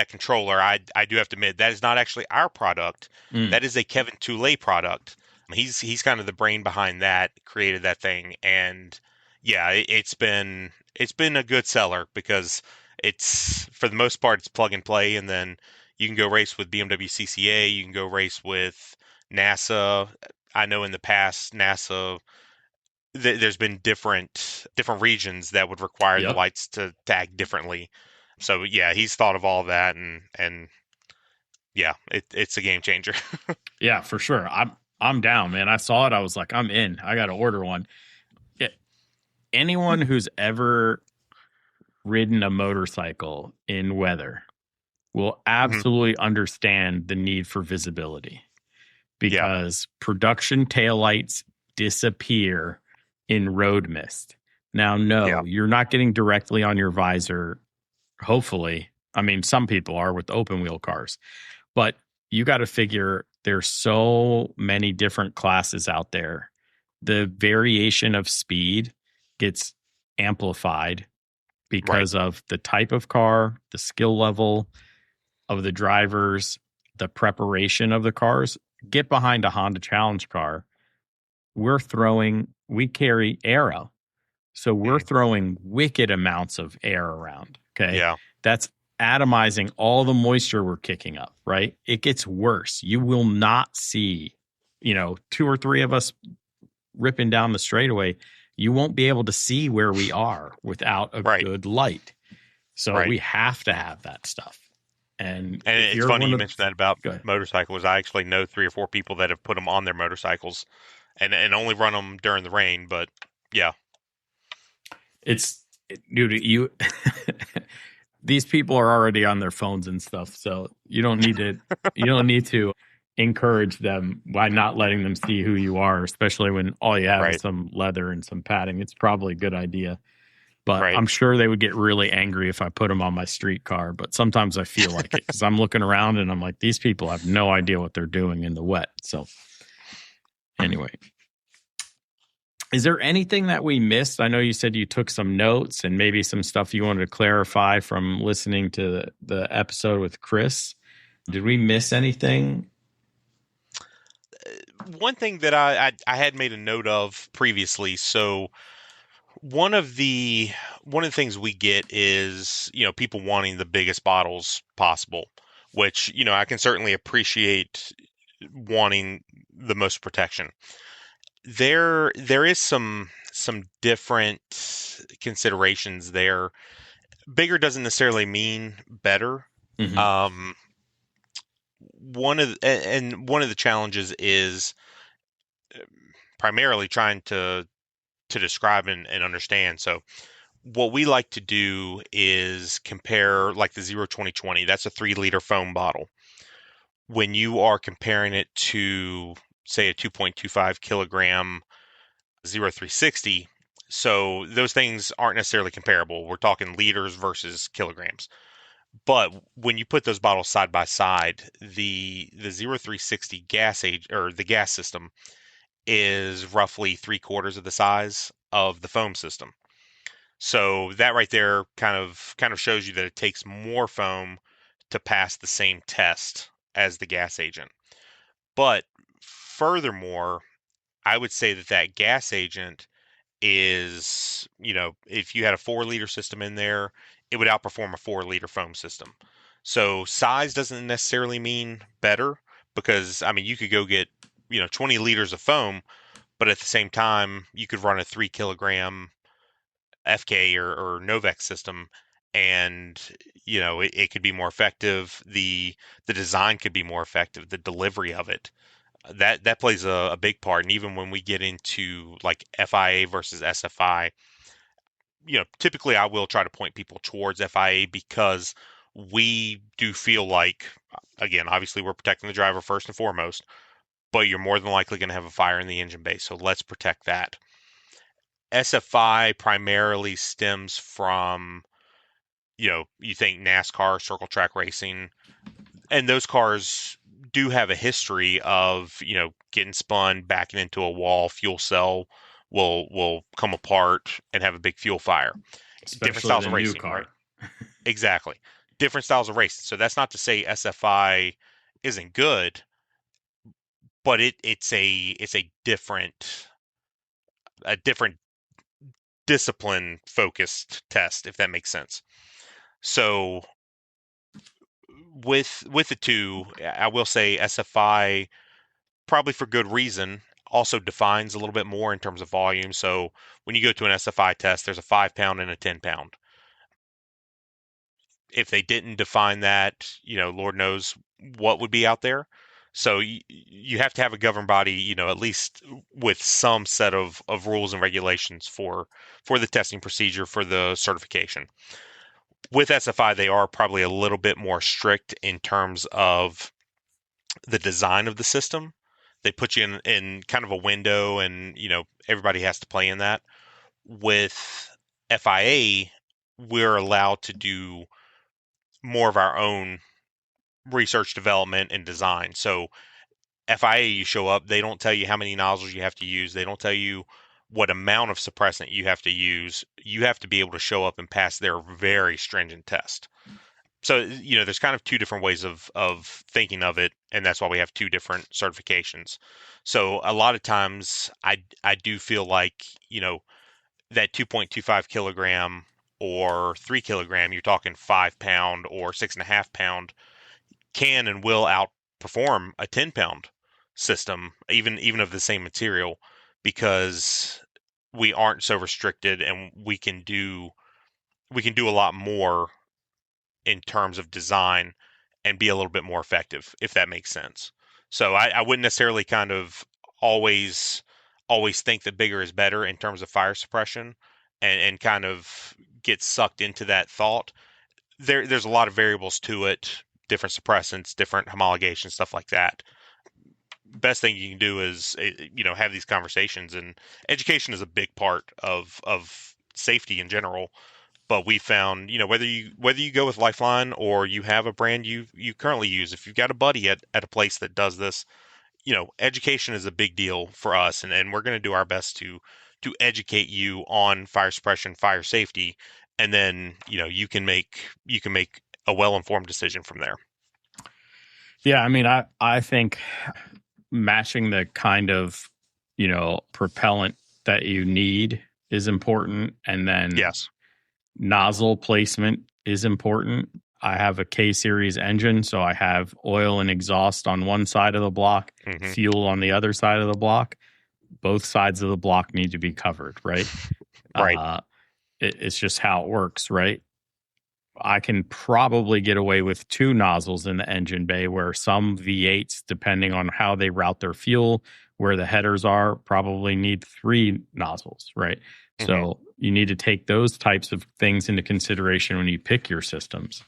controller, I do have to admit that is not actually our product. Mm. That is a Kevin Toulet product. He's kind of the brain behind that, created that thing, and yeah, it's been a good seller because it's, for the most part, it's plug and play, and then you can go race with BMW CCA, you can go race with NASA. I know in the past NASA, there's been different regions that would require the Yep. lights to act differently. So yeah, he's thought of all that, and yeah, it's a game changer. Yeah, for sure. I'm down, man. I saw it. I was like, I'm in. I got to order one. Yeah, anyone who's ever ridden a motorcycle in weather will Mhm. absolutely understand the need for visibility, Yeah, because production taillights disappear in road mist. Now, yeah, no, you're not getting directly on your visor, hopefully. I mean, some people are with open wheel cars, but you got to figure there's so many different classes out there. The variation of speed gets amplified right. because of the type of car, the skill level of the drivers, the preparation of the cars. Get behind a Honda Challenge car. We carry aero. So we're Mm, throwing wicked amounts of air around. Okay. yeah, That's atomizing all the moisture we're kicking up, right? It gets worse. You will not see, two or three of us ripping down the straightaway. You won't be able to see where we are without a right, good light. So right. we have to have that stuff. And And if it's you're funny one you of, mentioned that about go ahead. motorcycles. I actually know 3 or 4 people that have put them on their motorcycles and only run them during the rain. But yeah, Dude, these people are already on their phones and stuff. So you don't need to encourage them by not letting them see who you are, especially when all you have is right, some leather and some padding. It's probably a good idea. But right. I'm sure they would get really angry if I put them on my street car. But sometimes I feel like it because I'm looking around and I'm like, these people have no idea what they're doing in the wet. So, anyway, is there anything that we missed? I know you said you took some notes and maybe some stuff you wanted to clarify from listening to the episode with Chris. Did we miss anything? One thing that I had made a note of previously. So one of the things we get is people wanting the biggest bottles possible, which I can certainly appreciate, wanting the most protection. There is some different considerations there. Bigger doesn't necessarily mean better. Mm-hmm. Um, one of the challenges is primarily trying to describe and understand. So what we like to do is compare, like the 0 2020. That's a 3 liter foam bottle. When you are comparing it to, say, a 2.25 kilogram 0 360, so those things aren't necessarily comparable. We're talking liters versus kilograms. But when you put those bottles side by side, the 0 360 gas age, or the gas system, is roughly 3/4 of the size of the foam system. So that right there kind of shows you that it takes more foam to pass the same test as the gas agent. But furthermore, I would say that gas agent is, if you had a 4 liter system in there, it would outperform a 4 liter foam system. So size doesn't necessarily mean better, because I mean you could go get 20 liters of foam, but at the same time you could run a 3 kilogram FK or Novec system, and it could be more effective. The design could be more effective. The delivery of it, that plays a big part. And even when we get into like FIA versus SFI, typically I will try to point people towards FIA, because we do feel like, again, obviously we're protecting the driver first and foremost, but you're more than likely going to have a fire in the engine bay. So let's protect that. SFI primarily stems from, you think NASCAR, circle track racing, and those cars do have a history of, getting spun, backing into a wall, fuel cell will come apart and have a big fuel fire. Different Especially styles the of new racing, car. right? Exactly. Different styles of racing. So that's not to say SFI isn't good, but it's a different discipline focused test, if that makes sense. So with the two, I will say SFI, probably for good reason, also defines a little bit more in terms of volume. So when you go to an SFI test, there's a 5 pound and a 10 pound. If they didn't define that, Lord knows what would be out there. So you have to have a governed body, at least with some set of rules and regulations for the testing procedure for the certification. With SFI, they are probably a little bit more strict in terms of the design of the system. They put you in kind of a window, and everybody has to play in that. With FIA, we're allowed to do more of our own research, development, and design. So FIA, you show up, they don't tell you how many nozzles you have to use. They don't tell you what amount of suppressant you have to use. You have to be able to show up and pass their very stringent test. So, there's kind of two different ways of thinking of it, and that's why we have two different certifications. So a lot of times I do feel like, that 2.25 kilogram or 3 kilogram, you're talking 5 pound or 6.5 pound, can and will outperform a 10 pound system, even of the same material, because we aren't so restricted, and we can do a lot more in terms of design and be a little bit more effective, if that makes sense. So I wouldn't necessarily kind of always think that bigger is better in terms of fire suppression, and kind of get sucked into that thought. There's a lot of variables to it, different suppressants, different homologation, stuff like that. Best thing you can do is, have these conversations, and education is a big part of safety in general. But we found, whether you go with Lifeline or you have a brand you currently use, if you've got a buddy at a place that does this, education is a big deal for us, and we're going to do our best to educate you on fire suppression, fire safety, and then you can make a well-informed decision from there. Yeah, I mean, I think matching the kind of propellant that you need is important, and then Yes. nozzle placement is important. I have a K series engine, so I have oil and exhaust on one side of the block, fuel on the other side of the block. Both sides of the block need to be covered, right? Right. It's just how it works, right? I can probably get away with 2 nozzles in the engine bay, where some V8s, depending on how they route their fuel, where the headers are, probably need 3 nozzles, right? So you need to take those types of things into consideration when you pick your systems,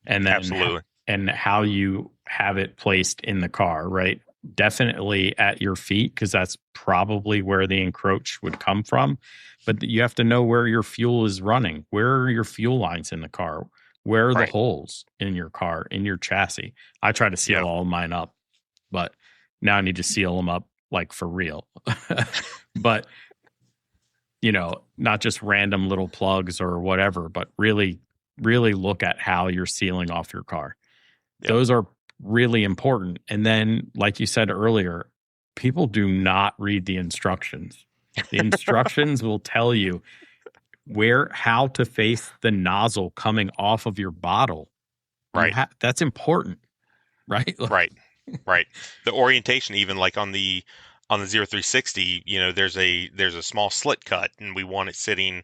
and then Absolutely. and how you have it placed in the car, right? Definitely at your feet, because that's probably where the encroach would come from. But you have to know where your fuel is running. Where are your fuel lines in the car? Where are the Right. holes in your car, in your chassis? I try to seal all of mine up, but now I need to seal them up like for real. But not just random little plugs or whatever, but really, really look at how you're sealing off your car. Yep. Those are really important. And then, like you said earlier, people do not read the instructions. The instructions will tell you how to face the nozzle coming off of your bottle. Right. That's important, right? Right. The orientation, even like on the 0360, there's a small slit cut, and we want it sitting,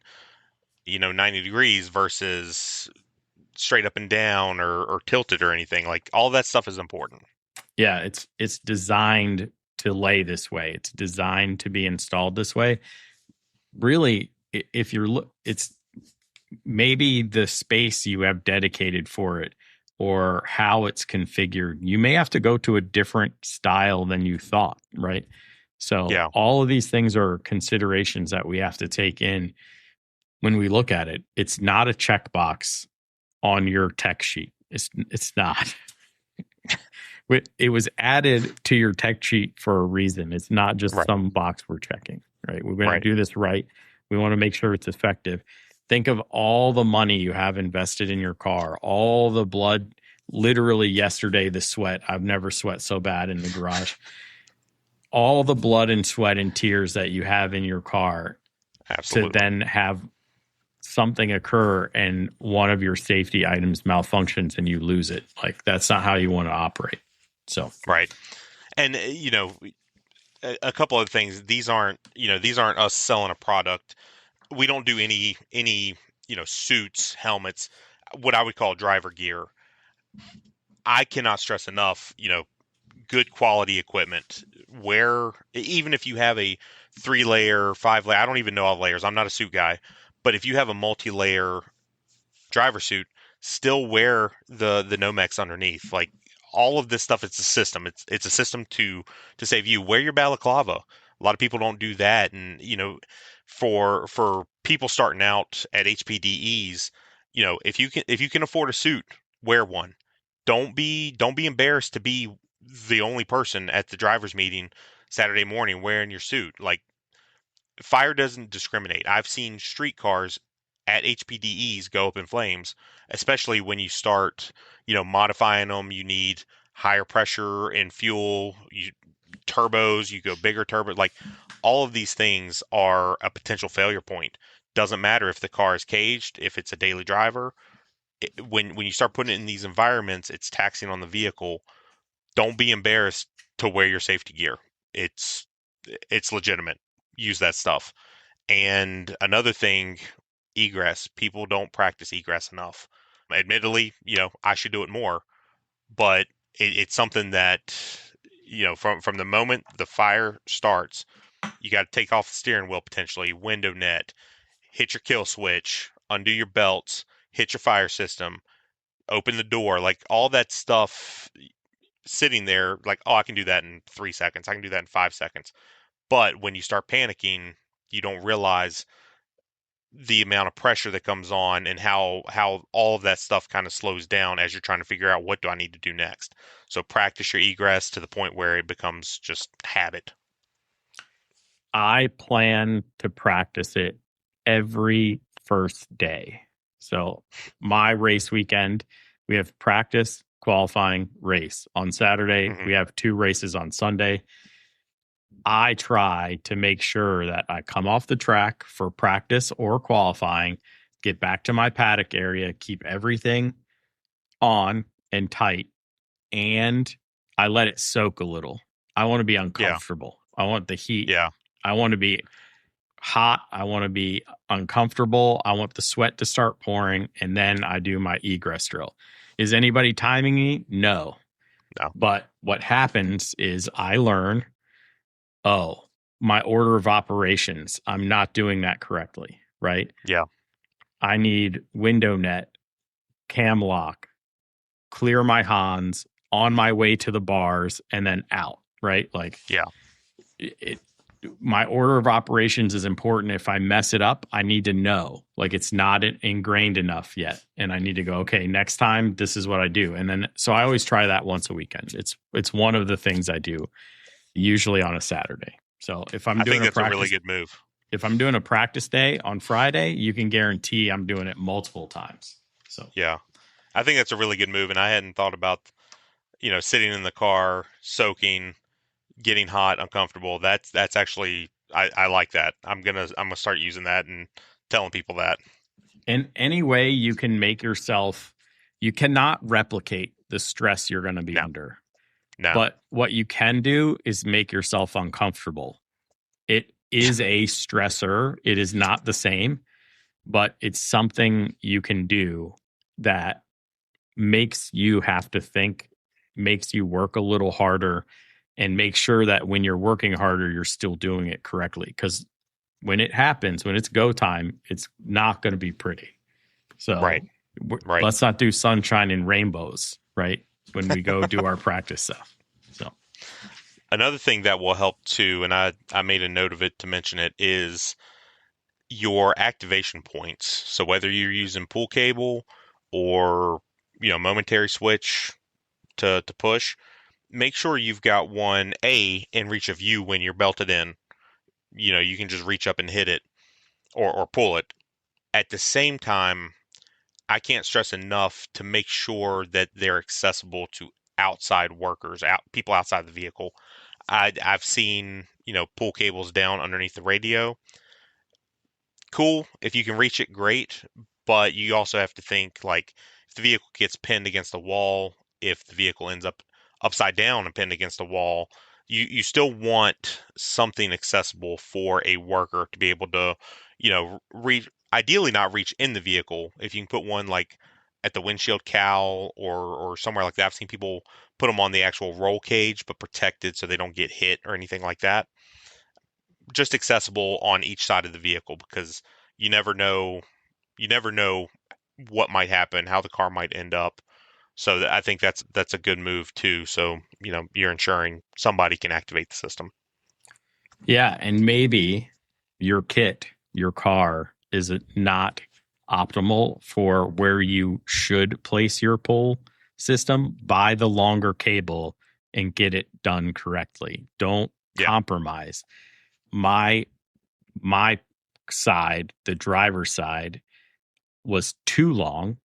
90 degrees versus straight up and down or tilted or anything. Like, all that stuff is important. Yeah, it's designed to lay this way. It's designed to be installed this way. Really, if it's maybe the space you have dedicated for it, or how it's configured. You may have to go to a different style than you thought, right? So Yeah. all of these things are considerations that we have to take in when we look at it. It's not a checkbox on your tech sheet. It's not. It was added to your tech sheet for a reason. It's not just Right. some box we're checking, right? We're going to Right. do this right. We want to make sure it's effective. Think of all the money you have invested in your car, all the blood, literally yesterday, the sweat. I've never sweat so bad in the garage. All the blood and sweat and tears that you have in your car Absolutely. to then have something occur and one of your safety items malfunctions and you lose it. Like, that's not how you want to operate. So, right. And, a couple of things. These aren't us selling a product. We don't do any, suits, helmets, what I would call driver gear. I cannot stress enough, good quality equipment. Where, even if you have a 3-layer, 5-layer, I don't even know all the layers. I'm not a suit guy. But if you have a multi-layer driver suit, still wear the Nomex underneath. Like, all of this stuff, it's a system. It's a system to save you. Wear your balaclava. A lot of people don't do that, and for people starting out at HPDEs, if you can afford a suit, wear one. Don't be embarrassed to be the only person at the driver's meeting Saturday morning wearing your suit. Like, fire doesn't discriminate. I've seen street cars at HPDEs go up in flames, especially when you start, modifying them. You need higher pressure and fuel, turbos, you go bigger turbo. Like, all of these things are a potential failure point. Doesn't matter if the car is caged, if it's a daily driver. When you start putting it in these environments, it's taxing on the vehicle. Don't be embarrassed to wear your safety gear. It's legitimate. Use that stuff. And another thing, egress. People don't practice egress enough. Admittedly, I should do it more, but it's something that, from the moment the fire starts, you got to take off the steering wheel, potentially window net, hit your kill switch, undo your belts, hit your fire system, open the door, like all that stuff sitting there, like, oh, I can do that in 3 seconds. I can do that in 5 seconds. But when you start panicking, you don't realize the amount of pressure that comes on and how all of that stuff kind of slows down as you're trying to figure out, what do I need to do next? So practice your egress to the point where it becomes just habit. I plan to practice it every first day. So my race weekend, we have practice, qualifying, race. On Saturday, we have 2 races on Sunday. I try to make sure that I come off the track for practice or qualifying, get back to my paddock area, keep everything on and tight, and I let it soak a little. I want to be uncomfortable. I want the heat. Yeah. I want to be hot. I want to be uncomfortable. I want the sweat to start pouring, and then I do my egress drill. Is anybody timing me? No. But what happens is I learn, oh, my order of operations, I'm not doing that correctly, right? Yeah. I need window net, cam lock, clear my Hans, on my way to the bars, and then out, right? Like, yeah, my order of operations is important. If I mess it up, I need to know, like, it's not ingrained enough yet. And I need to go, okay, next time, this is what I do. And then, so I always try that once a weekend. It's one of the things I do, usually on a Saturday. So if I think that's a really good move. If I'm doing a practice day on Friday, you can guarantee I'm doing it multiple times. So yeah, I think that's a really good move. And I hadn't thought about, sitting in the car, soaking, getting hot, uncomfortable. That's actually, I like that. I'm gonna start using that and telling people that. In any way you can make yourself, you cannot replicate the stress you're going to be under. No. But what you can do is make yourself uncomfortable. It is a stressor. It is not the same, but it's something you can do that makes you have to think, makes you work a little harder, and make sure that when you're working harder, you're still doing it correctly. Because when it happens, when it's go time, it's not going to be pretty. So right. Let's not do sunshine and rainbows, right? When we go do our practice stuff. So Another thing that will help too, and I made a note of it to mention it, is your activation points. So whether you're using pull cable or momentary switch to push, make sure you've got one in reach of you when you're belted in. You can just reach up and hit it or pull it. At the same time, I can't stress enough to make sure that they're accessible to outside workers, people outside the vehicle. I've seen, pull cables down underneath the radio. Cool. If you can reach it, great. But you also have to think, like, if the vehicle gets pinned against the wall, if the vehicle ends up upside down and pinned against the wall, you still want something accessible for a worker to be able to, ideally not reach in the vehicle. If you can put one like at the windshield cowl or somewhere like that. I've seen people put them on the actual roll cage, but protected so they don't get hit or anything like that. Just accessible on each side of the vehicle, because you never know what might happen, how the car might end up. So I think that's a good move too. So, you're ensuring somebody can activate the system. Yeah, and maybe your kit, your car, is not optimal for where you should place your pull system. Buy the longer cable and get it done correctly. Don't compromise. My side, the driver's side, was too long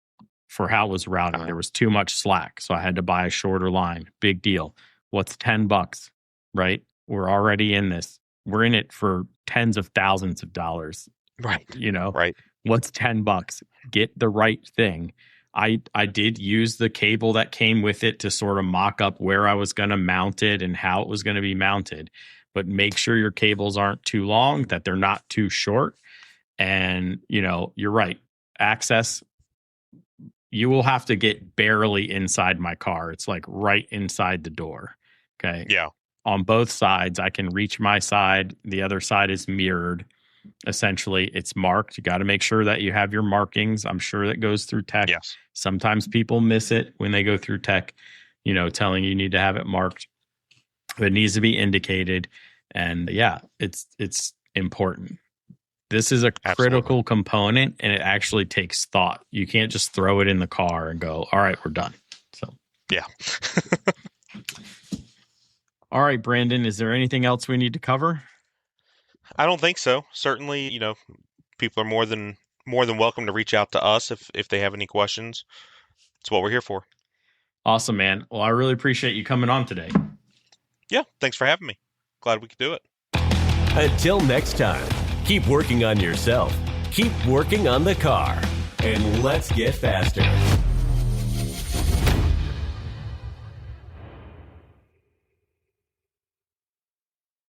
for how it was routed. There was too much slack, so I had to buy a shorter line. Big deal. What's $10, right? We're already in this. We're in it for tens of thousands of dollars. Right. Right. What's $10? Get the right thing. I did use the cable that came with it to sort of mock up where I was going to mount it and how it was going to be mounted. But make sure your cables aren't too long, that they're not too short. And, you're right. Access, you will have to get barely inside my car. It's like right inside the door. Okay. Yeah. On both sides, I can reach my side. The other side is mirrored. Essentially, it's marked. You got to make sure that you have your markings. I'm sure that goes through tech. Yes. Sometimes people miss it when they go through tech, telling you need to have it marked. It needs to be indicated. And yeah, it's important. This is a critical component, and it actually takes thought. You can't just throw it in the car and go, all right, we're done. So, yeah. All right, Brandon, is there anything else we need to cover? I don't think so. Certainly, people are more than welcome to reach out to us if they have any questions. It's what we're here for. Awesome, man. Well, I really appreciate you coming on today. Yeah, thanks for having me. Glad we could do it. Until next time, keep working on yourself, keep working on the car, and let's get faster.